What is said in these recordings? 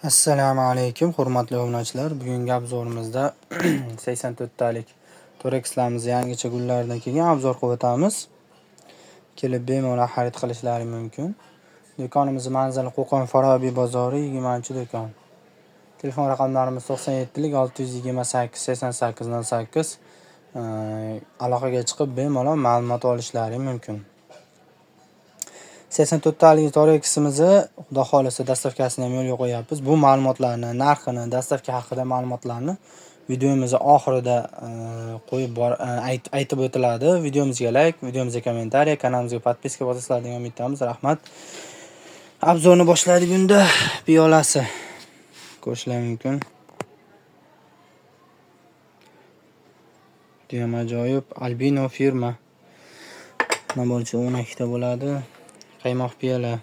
Assalomu alaykum, hurmatli obunachilar. Bugungi obzorimizda 84 talik Torex'larimiz yangicha gullardan kelgan obzor qilib o'tamiz. Kelib bemalol xarid qilishlari mumkin. Do'konimiz manzili Qo'qon Forobiy bozori 20-do'kon. Telefon raqamlarimiz 97 628 88 08. Aloqaga chiqib bemalol ma'lumot olishlari mumkin. 84 talik Torex'imizni xudo xolisa dastavkasini ham yo'lga qo'yapmiz. Bu ma'lumotlarni, narxini, dastavka haqida ma'lumotlarni videomizning oxirida aytib o'tiladi. Videomizga like, videomizga kommentariy, kanalimizga podpiska bosasizlar degan umiddamiz. Rahmat. Obzorni boshladik. Bunda piyolasi ko'rishlar mumkin. Judayam ajoyib albino firma. Naborchi 12 ta bo'ladi. Qaymoq piyola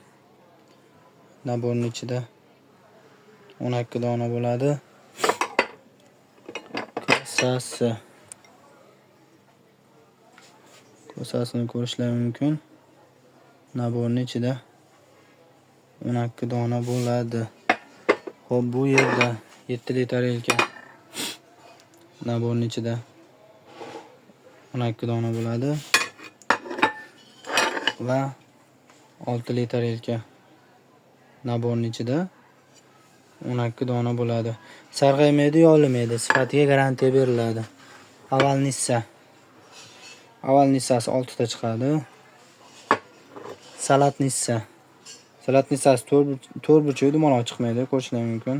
naborning ichida 12 dona bo'ladi. Kosasini ko'rishlar mumkin. Naborning ichida 12 dona bo'ladi. Xo'p, bu yerda 7 litr elka naborning ichida 12 dona bo'ladi va 6 litr elka naborning ichida 12 dona bo'ladi. Sarg'aymaydi, yolimaydi. Sifatiga garantiya beriladi. Avval nissasi 6 ta chiqadi. Salat nissasi 4 burchak dumaloq chiqmaydi, ko'rishlar mumkin.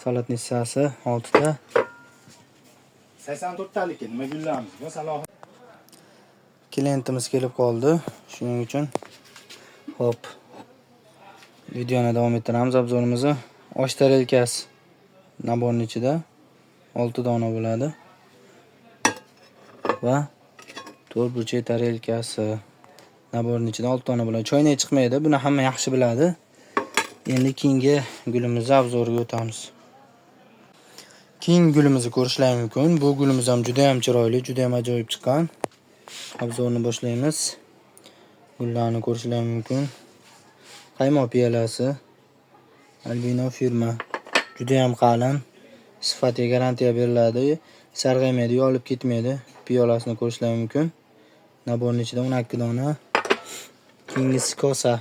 Salat nissasi 6 ta. 84 talik nima gullarimiz bu salohiyat. Klientimiz kelib qoldi. Shuning uchun xo'p, videoni davom ettiramiz. Obzorimizni osh tarelkasi naborning ichida 6 dona bo'ladi va 4 burchak tarelkasi naborning ichida 6 dona bo'ladi. Choynak chiqmaydi. Buni hamma yaxshi biladi. Endi keyingi gulimizni obzoriga o'tamiz. Keyingi gulimizni ko'rishlar mumkin. Bu gulimiz ham juda ham chiroyli, juda ham ajoyib chiqqan. Obzorni boshlaymiz. Gullarni ko'rishlar mumkin. Qaymoq piyolasi albino firma. Juda ham qalin. Sifatiga garantiya beriladi. Sarg'aymaydi, yolib ketmaydi. Piyolasini ko'rishlar mumkin. Naborning ichida 12 dona. Keyingisi kosa.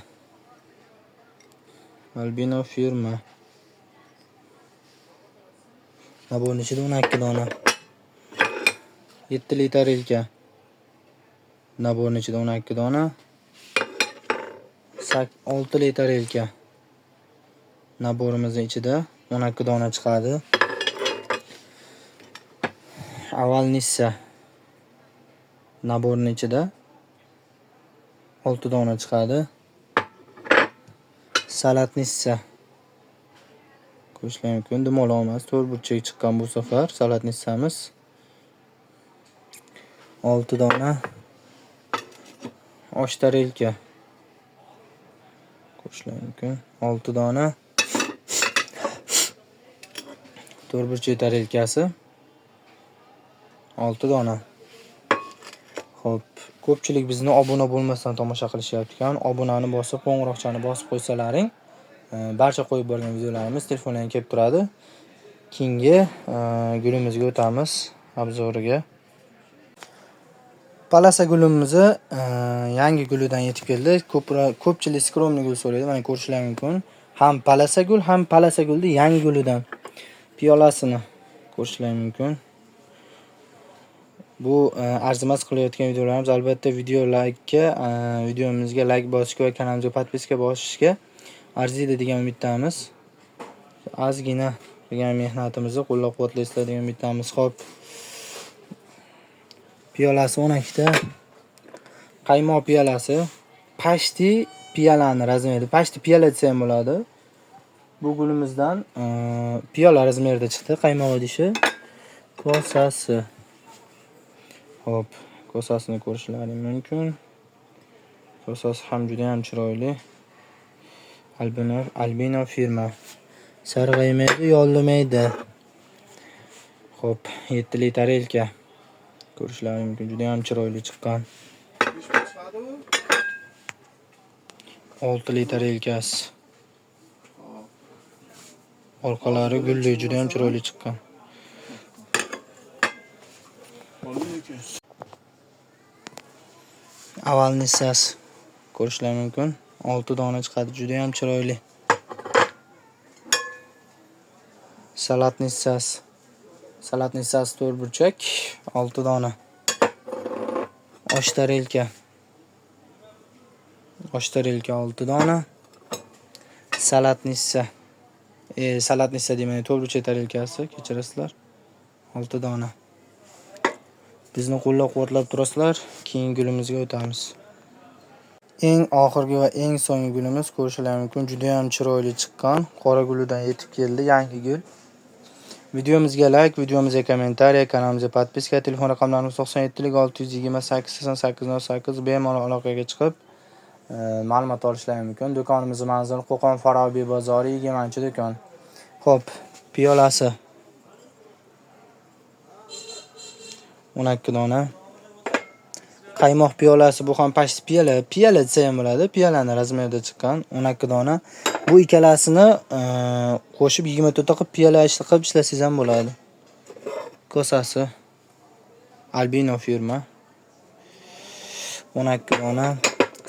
Albino firma. Naborning ichida 12 dona. 7 litr elka. Naborning ichida 12 dona. 6 litr elka. Naborimizning ichida 12 dona chiqadi. Avval nissa. Naborning ichida 6 dona chiqadi. Salat nissa. Ko'rishlar mumkin. Dumaloq emas, 4 burchak chiqqan bu safar salat nissamiz. 6 dona. Osh tarelka. Ko'rishlar mumkin. 6 dona. 4 burchak tarelkasi 6 dona. Xo'p, ko'pchilik bizni obuna bo'lmasdan tomosha qilishyapti ekan. Obunani bosib, qo'ng'iroqchani bosib qo'ysalaring, barcha qo'yib bo'lgan videolarimiz telefondan kelib turadi. Keyingi gulimizga o'tamiz obzoriga. Palasa gulimizni yangi gulidan yetib keldi. Ko'pchilik skromniy gul so'raydi. Mana ko'rishlar mumkin. Ham palasa gulni yangi gulidan. Piyolasini ko'rishlar mumkin. Bu arzimas qilayotgan videolarimiz. Albatta videomizga like bosishga va kanalimizga podpiska bosishga arziydi degan umiddamiz. Ozgina qilgan mehnatimizni qo'llab-quvvatlaysizlar degan umiddamiz. Xo'p. Piyolasi 12 ta. Qaymoq piyolasi. Pashti piyolani razmeri. Pashti piyola desa ham bo'ladi. Bu gulimizdan piyola razmerida chiqdi. Qaymoq idishi. Kosasi. Xo'p, kosasini ko'rishlaring mumkin. Kosasi ham juda ham chiroyli. Albino firma. Sarg'aymaydi, yolimaydi. Xo'p, 7 litr elka. Ko'rishlaring mumkin. Juda ham chiroyli chiqqan. 6 litr elkasi. Orqalari gulli, juda ham chiroyli chiqqan. Aval nissasi ko'rishlar mumkin. 6 dona chiqadi, juda ham chiroyli. Salat nissasi. Salat nissasi 4 burchak, 6 dona. Osh tarelka. Osh tarelka 6 dona. Salat nissa. Salat nissa deymay, 4 burchak tarelkasi, kechirasizlar. 6 dona. Bizni qo'llab-quvvatlab turasizlar. Keyin gulimizga o'tamiz. Eng oxirgi va eng so'nggi gulimiz ko'rishlar mumkin. Juda ham chiroyli chiqqan. Qora gulidan yetib keldi, yangi gul. Videomizga like, videomizga kommentariya, kanalimizga podpiska, telefon raqamlarimiz 97 628 8808 bemalol aloqaga chiqib ma'lumot olishlari mumkin. Do'konimizning manzili Qo'qon Forobiy bozori 20-do'kon. Xo'p, piyolasi 12 dona. Qaymoq piyolasi bu ham past piyola. Piyola desa ham bo'ladi. Piyolani razmerida chiqqan 12 dona. Bu ikkalasini qo'shib 24 ta qilib piyola qilib ishlasangiz ham bo'ladi. Kosasi Albino firma. 12 dona.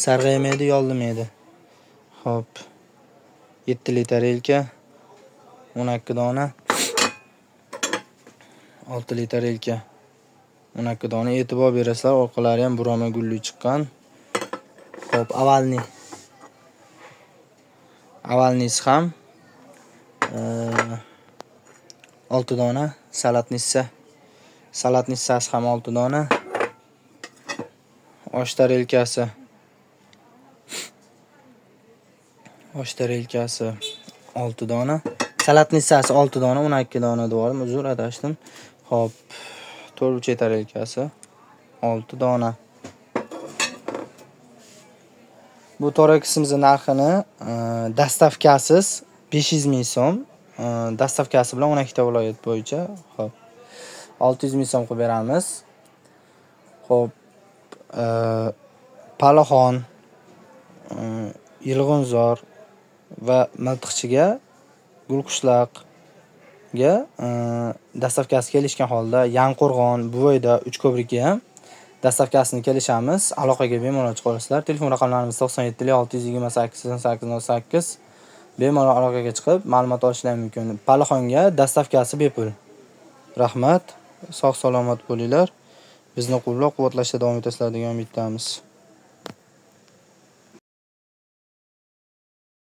Sarg'aymaydi, yoldimaydi. Xo'p. 7 litr elka 12 dona. 6 litr elka 12 dona. E'tibor berasizlar, orqalari ham burama gulli chiqqan. Xo'p, avalnisi ham 6 dona. Salat nissasi ham 6 dona. Osh tarelkasi 6 dona. Salat nissasi 6 dona, 12 dona dedim, uzr adashdim. Xo'p, 4 burchak tarelkasi 6 dona. Bu toreksimizning narxini dastavkasiz 500 ming so'm, dastavkasi bilan 12 ta viloyat bo'yicha, xo'p, 600 ming so'm qilib beramiz. Xo'p, Palixon, Yilg'inzor va Miltiqchiga, Gulqishloqga dastavkasi kelishgan holda Yanqo'rg'on, Buvoyda, Uchko'prikka ham dastavkasini kelishamiz. Aloqaga bemalol chiqa olasizlar. Telefon raqamlarimiz 97 628 8808. Bemalol aloqaga chiqib ma'lumot olishlar mumkin. Palixonga dastavkasi bepul. Rahmat. Sog' salomat bo'linglar. Bizni qo'llab-quvvatlashda davom etasizlar degan umiddamiz.